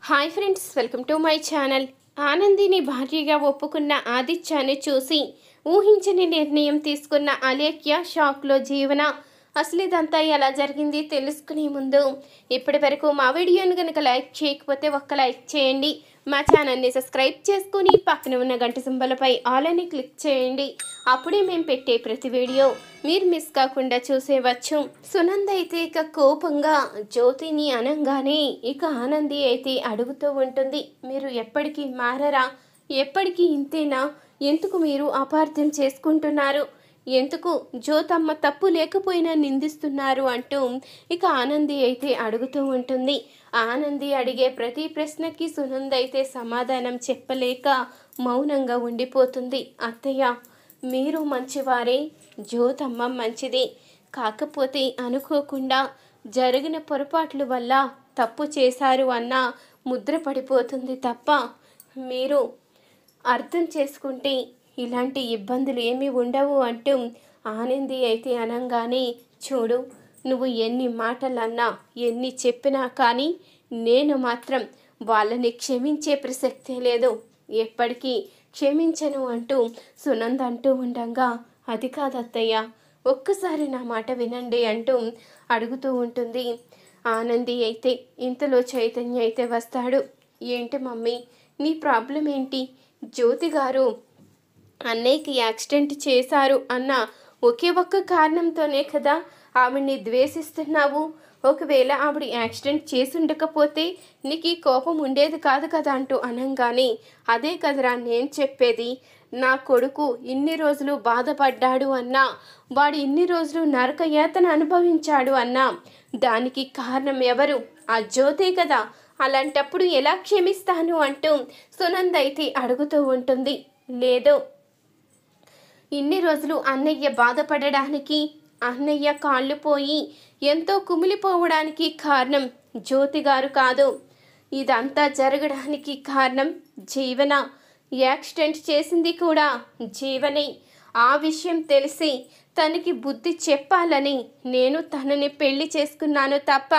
Hi friends, welcome to my channel. Anandini భార్యగా ఒప్పుకున్న ఆదిత్యాన్ని చూసి ఊహించని నిర్ణయం తీసుకున్న అలేఖ్య షాక్లో జీవన. అసలు ఇదంతా ఎలా జరిగింది తెలుసుకునే ముందు ఇప్పటి వరకు మా వీడియోను కనుక లైక్ చేయకపోతే ఒక్క లైక్ చేయండి. మా ఛానల్ని సబ్స్క్రైబ్ చేసుకుని పక్కన ఉన్న గంట సింబల్పై ఆల్ అని క్లిక్ చేయండి. అప్పుడే మేము పెట్టే ప్రతి వీడియో మీరు మిస్ కాకుండా చూసేవచ్చు. సునంద అయితే ఇక కోపంగా జ్యోతిని అనంగానే ఇక ఆనంది అయితే అడుగుతూ ఉంటుంది, మీరు ఎప్పటికీ మారరా? ఎప్పటికీ ఇంతేనా? ఎందుకు మీరు అపార్థం చేసుకుంటున్నారు? ఎందుకు జ్యోతమ్మ తప్పు లేకపోయినా నిందిస్తున్నారు అంటూ ఇక ఆనంది అయితే అడుగుతూ ఉంటుంది. ఆనంది అడిగే ప్రతి ప్రశ్నకి సునంద అయితే సమాధానం చెప్పలేక మౌనంగా ఉండిపోతుంది. అత్తయ్య, మీరు మంచివారే, జ్యోతమ్మ మంచిది. కాకపోతే అనుకోకుండా జరిగిన పొరపాట్ల వల్ల తప్పు చేశారు అన్న ముద్ర పడిపోతుంది తప్ప మీరు అర్థం చేసుకుంటే ఇలాంటి ఇబ్బందులు ఏమీ ఉండవు అంటూ ఆనంది అయితే అనంగానే, చూడు, నువ్వు ఎన్ని మాటలన్నా ఎన్ని చెప్పినా కానీ నేను మాత్రం వాళ్ళని క్షమించే ప్రసక్తే లేదు, ఎప్పటికీ క్షమించను అంటూ సునంద అంటూ ఉండగా, అది కాదత్తయ్య, ఒక్కసారి నా మాట వినండి అంటూ అడుగుతూ ఉంటుంది. ఆనంది అయితే ఇంతలో చైతన్య అయితే వస్తాడు. ఏంటి మమ్మీ, నీ ప్రాబ్లం ఏంటి? జ్యోతి గారు అన్నయ్యకి యాక్సిడెంట్ చేశారు అన్న ఒకే ఒక్క కారణంతోనే కదా ఆవిడ్ని ద్వేషిస్తున్నావు. ఒకవేళ ఆవిడ యాక్సిడెంట్ చేసి ఉండకపోతే నీకు ఈ కోపం ఉండేది కాదు కదా అంటూ అనంగానే, అదే కదరా నేను చెప్పేది. నా కొడుకు ఇన్ని రోజులు బాధపడ్డాడు అన్నా, వాడు ఇన్ని రోజులు నరకయాతన అనుభవించాడు అన్నా దానికి కారణం ఎవరు? ఆ జ్యోతే కదా. అలాంటప్పుడు ఎలా క్షమిస్తాను అంటూ సునంద అయితే అడుగుతూ ఉంటుంది. లేదు, ఇన్ని రోజులు అన్నయ్య బాధపడడానికి, అన్నయ్య కాళ్ళు పోయి ఎంతో కుమిలిపోవడానికి కారణం జ్యోతి గారు కాదు. ఇదంతా జరగడానికి కారణం జీవన. యాక్సిడెంట్ చేసింది కూడా జీవనే. ఆ విషయం తెలిసి తనకి బుద్ధి చెప్పాలని నేను తనని పెళ్లి చేసుకున్నాను తప్ప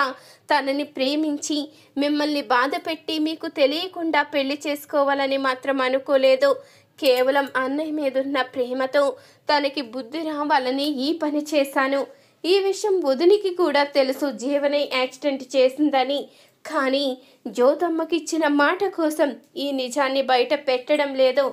తనని ప్రేమించి మిమ్మల్ని బాధ పెట్టి మీకు తెలియకుండా పెళ్లి చేసుకోవాలని మాత్రం అనుకోలేదు. కేవలం అన్నయ్య మీదున్న ప్రేమతో తనకి బుద్ధి రావాలని ఈ పని చేశాను. ఈ విషయం వదినికి కూడా తెలుసు జీవనే యాక్సిడెంట్ చేసిందని. కానీ జ్యోతమ్మకిచ్చిన మాట కోసం ఈ నిజాన్ని బయట పెట్టడం లేదు.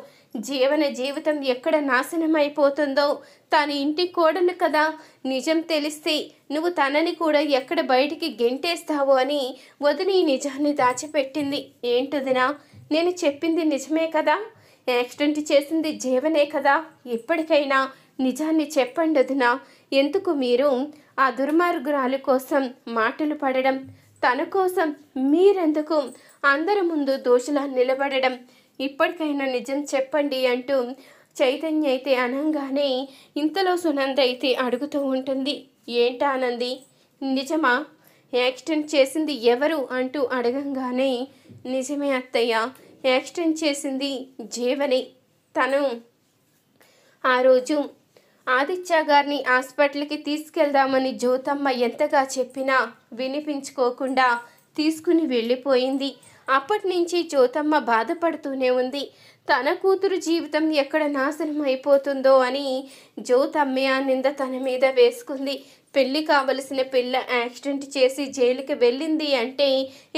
జీవన జీవితం ఎక్కడ నాశనం అయిపోతుందో, తన ఇంటి కోడలు కదా, నిజం తెలిస్తే నువ్వు తనని కూడా ఎక్కడ బయటికి గెంటేస్తావు అని వదిని ఈ నిజాన్ని దాచిపెట్టింది. ఏంటదినా, నేను చెప్పింది నిజమే కదా? యాక్సిడెంట్ చేసింది జీవనే కదా. ఇప్పటికైనా నిజాన్ని చెప్పండి వదినా. ఎందుకు మీరు ఆ దుర్మార్గురాలి కోసం మాటలు పడడం? తన కోసం మీరెందుకు అందరి ముందు దోషులా నిలబడడం? ఇప్పటికైనా నిజం చెప్పండి అంటూ చైతన్య అయితే అనంగానే ఇంతలో సునంద అయితే అడుగుతూ ఉంటుంది. ఏంటానంది, నిజమా? యాక్సిడెంట్ చేసింది ఎవరు అంటూ అడగంగానే, నిజమే అత్తయ్య, యాక్సిడెంట్ చేసింది జీవని. తను ఆ రోజు ఆదిత్య గారిని హాస్పిటల్కి తీసుకెళ్దామని జ్యోతమ్మ ఎంతగా చెప్పినా వినిపించుకోకుండా తీసుకుని వెళ్ళిపోయింది. అప్పటి నుంచి జ్యోతమ్మ బాధపడుతూనే ఉంది. తన కూతురు జీవితం ఎక్కడ నాశనం అయిపోతుందో అని జ్యోతమ్మే ఆ నింద తన మీద వేసుకుంది. పెళ్ళి కావలసిన పిల్ల యాక్సిడెంట్ చేసి జైలుకి వెళ్ళింది అంటే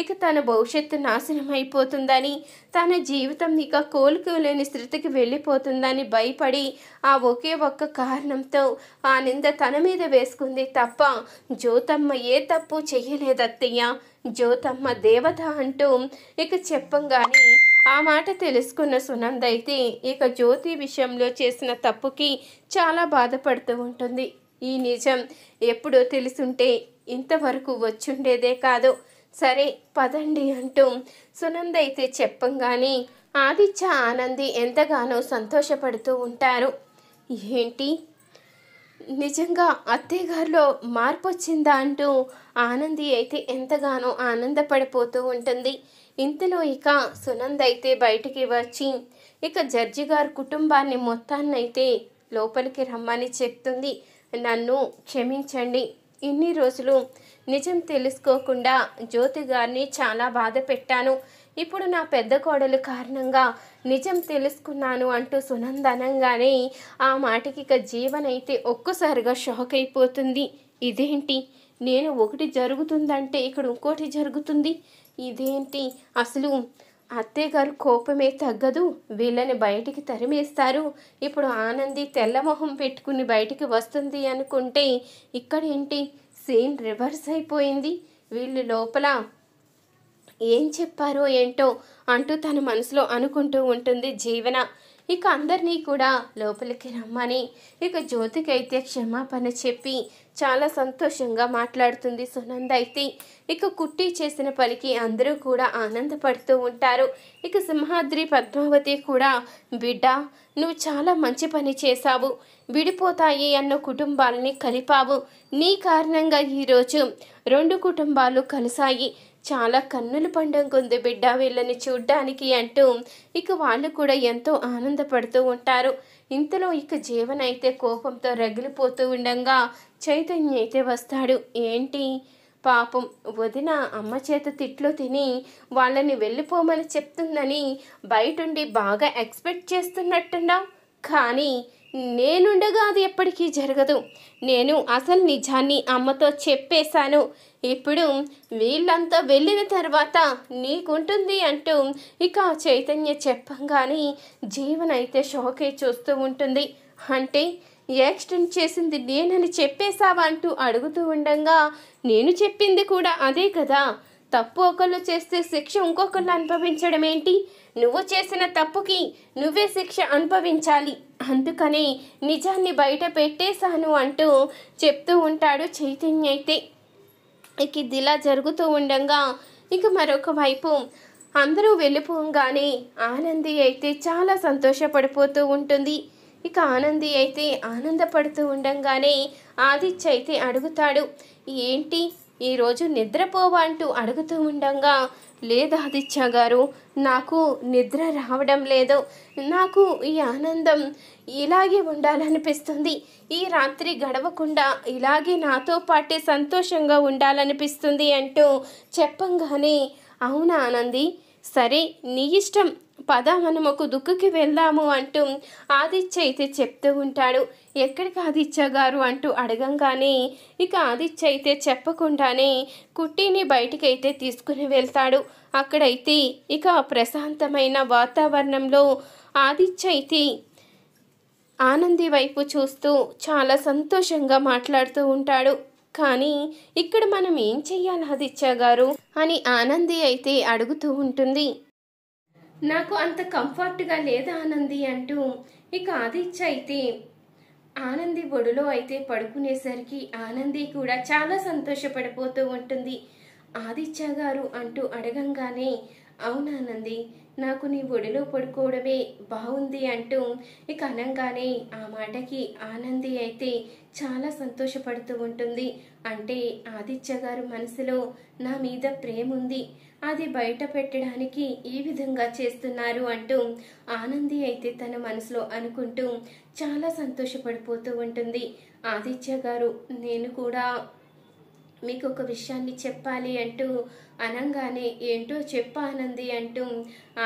ఇక తన భవిష్యత్తు నాశనం అయిపోతుందని, తన జీవితం ఇక కోలుకోలేని స్థితికి వెళ్ళిపోతుందని భయపడి ఆ ఒకే ఒక్క కారణంతో ఆ నింద తన మీద వేసుకుంది తప్ప జ్యోతమ్మ ఏ తప్పు చెయ్యలేదత్తయ్య. జ్యోతమ్మ దేవత అంటూ ఇక చెప్పంగానే ఆ మాట తెలుసుకున్న సునంద అయితే ఇక జ్యోతి విషయంలో చేసిన తప్పుకి చాలా బాధపడుతూ ఉంటుంది. ఈ నిజం ఎప్పుడో తెలుసుంటే ఇంతవరకు వచ్చుండేదే కాదు. సరే పదండి అంటూ సునంద అయితే చెప్పంగానే ఆదిత్య ఆనంది ఎంతగానో సంతోషపడుతూ ఉంటారు. ఏంటి, నిజంగా అత్తయ్య గారిలో మార్పు వచ్చిందా అంటూ ఆనంది అయితే ఎంతగానో ఆనందపడిపోతూ ఉంటుంది. ఇంతలో ఇక సునంద అయితే బయటికి వచ్చి ఇక జడ్జి గారి కుటుంబాన్ని మొత్తాన్నైతే లోపలికి రమ్మని చెప్తుంది. నన్ను క్షమించండి, ఇన్ని రోజులు నిజం తెలుసుకోకుండా జ్యోతి గారిని చాలా బాధ పెట్టాను. ఇప్పుడు నా పెద్ద కోడలు కారణంగా నిజం తెలుసుకున్నాను అంటూ సునంద అనంగానే ఆ మాటకి ఇక జీవనైతే ఒక్కసారిగా షాక్ అయిపోతుంది. ఇదేంటి, నేను ఒకటి జరుగుతుందంటే ఇక్కడ ఇంకోటి జరుగుతుంది, ఇదేంటి అసలు అత్తయ్య గారు కోపమే తగ్గదు, వీళ్ళని బయటికి తరిమేస్తారు, ఇప్పుడు ఆనంది తెల్లమొహం పెట్టుకుని బయటికి వస్తుంది అనుకుంటే ఇక్కడ ఏంటి సీన్ రివర్స్ అయిపోయింది. వీళ్ళు లోపల ఏం చెప్పారో ఏంటో అంటూ తన మనసులో అనుకుంటూ ఉంటుంది జీవన. ఇక అందరినీ కూడా లోపలికి రమ్మని ఇక జ్యోతికి అయితే క్షమాపణ చెప్పి చాలా సంతోషంగా మాట్లాడుతుంది సునంద. అయితే ఇక కుట్టి చేసిన పనికి అందరూ కూడా ఆనందపడుతూ ఉంటారు. ఇక సింహాద్రి పద్మావతి కూడా, బిడ్డ నువ్వు చాలా మంచి పని చేశావు, విడిపోతాయి అన్న కుటుంబాలని కలిపావు, నీ కారణంగా ఈరోజు 2 కుటుంబాలు కలిసాయి, చాలా కన్నుల పండుగ ఉంది బిడ్డ వీళ్ళని చూడ్డానికి అంటూ ఇక వాళ్ళు కూడా ఎంతో ఆనందపడుతూ ఉంటారు. ఇంతలో ఇక జీవన్ అయితే కోపంతో రగిలిపోతూ ఉండగా చైతన్య అయితే వస్తాడు. ఏంటి పాపం వదిన అమ్మ చేత తిట్లు తిని వాళ్ళని వెళ్ళిపోమని చెప్తుందని బయటుండి బాగా ఎక్స్పెక్ట్ చేస్తున్నట్టున్నావు, కానీ నేనుండగా అది ఎప్పటికీ జరగదు. నేను అసలు నిజాన్ని అమ్మతో చెప్పేశాను, ఇప్పుడు వీళ్ళంతా వెళ్ళిన తర్వాత నీకుంటుంది అంటూ ఇక చైతన్య చెప్పంగానే జీవన్ అయితే షాక్ అయి చూస్తూ ఉంటుంది. అంటే యాక్సిడెంట్ చేసింది నేనని చెప్పేశావా అంటూ అడుగుతూ ఉండగా, నేను చెప్పింది కూడా అదే కదా, తప్పు ఒకళ్ళు చేస్తే శిక్ష ఇంకొకళ్ళు అనుభవించడం ఏంటి, నువ్వు చేసిన తప్పుకి నువ్వే శిక్ష అనుభవించాలి, అందుకని నిజాన్ని బయట పెట్టేశాను అంటూ చెప్తూ ఉంటాడు చైతన్య. అయితే ఇక ఇది ఇలా జరుగుతూ ఉండగా ఇక మరొక వైపు అందరూ వెళ్ళిపోగానే ఆనంది అయితే చాలా సంతోషపడిపోతూ ఉంటుంది. ఇక ఆనంది అయితే ఆనందపడుతూ ఉండగానే ఆదిత్య అయితే అడుగుతాడు, ఏంటి ఈరోజు నిద్రపోవా అంటూ అడుగుతూ ఉండగా, లేదు ఆదిత్య గారు, నాకు నిద్ర రావడం లేదు, నాకు ఈ ఆనందం ఇలాగే ఉండాలనిపిస్తుంది, ఈ రాత్రి గడవకుండా ఇలాగే నాతో పాటే సంతోషంగా ఉండాలనిపిస్తుంది అంటూ చెప్పంగానే, అవునా ఆనంది, సరే నీ ఇష్టం, పద మనం ఒక దుక్కుకి వెళ్దాము అంటూ ఆదిత్య అయితే చెప్తూ ఉంటాడు. ఎక్కడికి ఆదిత్య గారు అంటూ అడగంగానే ఇక ఆదిత్య అయితే చెప్పకుండానే కుట్టిని బయటికైతే తీసుకుని వెళ్తాడు. అక్కడైతే ఇక ప్రశాంతమైన వాతావరణంలో ఆదిత్య అయితే ఆనంది వైపు చూస్తూ చాలా సంతోషంగా మాట్లాడుతూ ఉంటాడు. కానీ ఇక్కడ మనం ఏం చెయ్యాలి ఆదిత్య గారు అని ఆనంది అయితే అడుగుతూ ఉంటుంది. నాకు అంత కంఫర్ట్గా లేదా ఆనంది అంటూ ఇక ఆదిత్య అయితే ఆనంది ఒడిలో అయితే పడుకునేసరికి ఆనంది కూడా చాలా సంతోషపడిపోతూ ఉంటుంది. ఆదిత్య గారు అంటూ అడగంగానే, అవునానంది, నాకు నీ ఒడిలో పడుకోవడమే బాగుంది అంటూ ఇక అనగానే ఆ మాటకి ఆనంది అయితే చాలా సంతోషపడుతూ ఉంటుంది. అంటే ఆదిత్య గారు మనసులో నా మీద ప్రేమ ఉంది, అది బయట పెట్టడానికి ఈ విధంగా చేస్తున్నారు అంటూ ఆనంది అయితే తన మనసులో అనుకుంటూ చాలా సంతోషపడిపోతూ ఉంటుంది. ఆదిత్య గారు, నేను కూడా మీకు ఒక విషయాన్ని చెప్పాలి అంటూ అనంగానే, ఏంటో చెప్పు ఆనంది అంటూ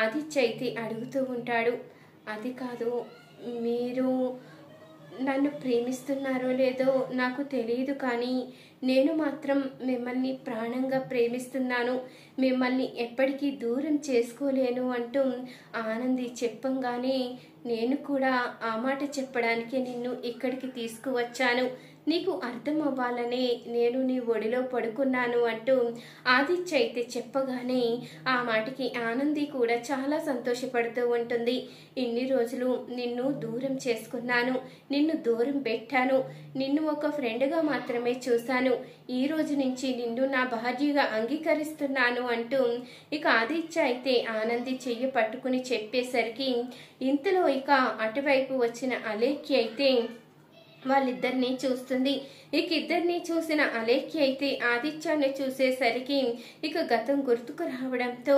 ఆదిత్య అయితే అడుగుతూ ఉంటాడు. అది కాదు, మీరు నన్ను ప్రేమిస్తున్నారో లేదో నాకు తెలియదు, కానీ నేను మాత్రం మిమ్మల్ని ప్రాణంగా ప్రేమిస్తున్నాను, మిమ్మల్ని ఎప్పటికీ దూరం చేసుకోలేను అంటూ ఆనంది చెప్పంగానే, నేను కూడా ఆ మాట చెప్పడానికి నిన్ను ఇక్కడికి తీసుకువచ్చాను, నీకు అర్థం అవ్వాలనే నేను నీ ఒడిలో పడుకున్నాను అంటూ ఆదిత్య అయితే చెప్పగానే ఆ మాటకి ఆనంది కూడా చాలా సంతోషపడుతూ ఉంటుంది. ఇన్ని రోజులు నిన్ను దూరం చేసుకున్నాను, నిన్ను దూరం పెట్టాను, నిన్ను ఒక ఫ్రెండ్గా మాత్రమే చూశాను, ఈ రోజు నుంచి నిన్ను నా భార్యగా అంగీకరిస్తున్నాను అంటూ ఇక ఆదిత్య అయితే ఆనంది చెయ్యి పట్టుకుని చెప్పేసరికి ఇంతలో ఇక అటువైపు వచ్చిన అలేఖ్య అయితే వాళ్ళిద్దరినీ చూస్తుంది. ఇక ఇద్దరిని చూసిన అలేఖ్య అయితే ఆదిత్యాన్ని చూసేసరికి ఇక గతం గుర్తుకు రావడంతో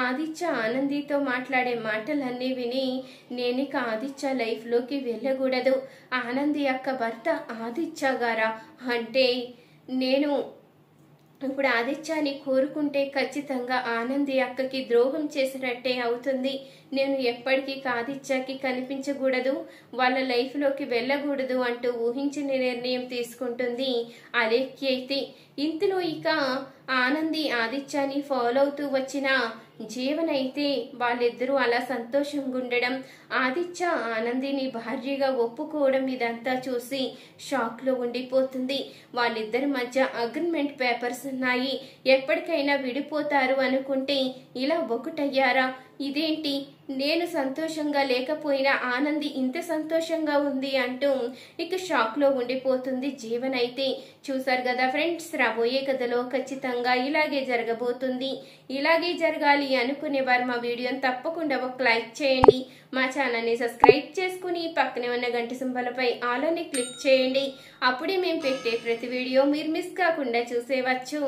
ఆదిత్య ఆనందితో మాట్లాడే మాటలన్నీ విని, నేనిక ఆదిత్య లైఫ్లోకి వెళ్ళకూడదు, ఆనంది యొక్క భర్త ఆదిత్య గారా అంటే నేను ఇప్పుడు ఆదిత్యాన్ని కోరుకుంటే ఖచ్చితంగా ఆనంది అక్కకి ద్రోహం చేసినట్టే అవుతుంది. నేను ఎప్పటికీ ఆదిత్యకి కనిపించకూడదు, వాళ్ళ లైఫ్లోకి వెళ్ళకూడదు అంటూ ఊహించిన నిర్ణయం తీసుకుంటుంది అలేఖ్య అయితే. ఇంతలో ఇక ఆనంది ఆదిత్యాన్ని ఫాలో అవుతూ వచ్చిన జీవన్ అయితే వాళ్ళిద్దరూ అలా సంతోషంగా ఉండడం, ఆదిత్య ఆనందిని భార్యగా ఒప్పుకోవడం ఇదంతా చూసి షాక్ లో ఉండిపోతుంది. వాళ్ళిద్దరి మధ్య అగ్రిమెంట్ పేపర్స్ ఉన్నాయి, ఎప్పటికైనా విడిపోతారు అనుకుంటే ఇలా ఒకటయ్యారా? ఇదేంటి, నేను సంతోషంగా లేకపోయినా ఆనంది ఇంత సంతోషంగా ఉంది అంటూ ఇక షాక్ లో ఉండిపోతుంది జీవన్ అయితే. చూసారు కదా ఫ్రెండ్స్, రాబోయే కథలో ఖచ్చితంగా ఇలాగే జరగబోతుంది. ఇలాగే జరగాలి అనుకునే వారు మా వీడియోని తప్పకుండా ఒక లైక్ చేయండి, మా ఛానల్ని సబ్స్క్రైబ్ చేసుకుని పక్కనే ఉన్న గంట సింబలపై ఆల్ అని క్లిక్ చేయండి. అప్పుడే మేము పెట్టే ప్రతి వీడియో మీరు మిస్ కాకుండా చూసేవచ్చు.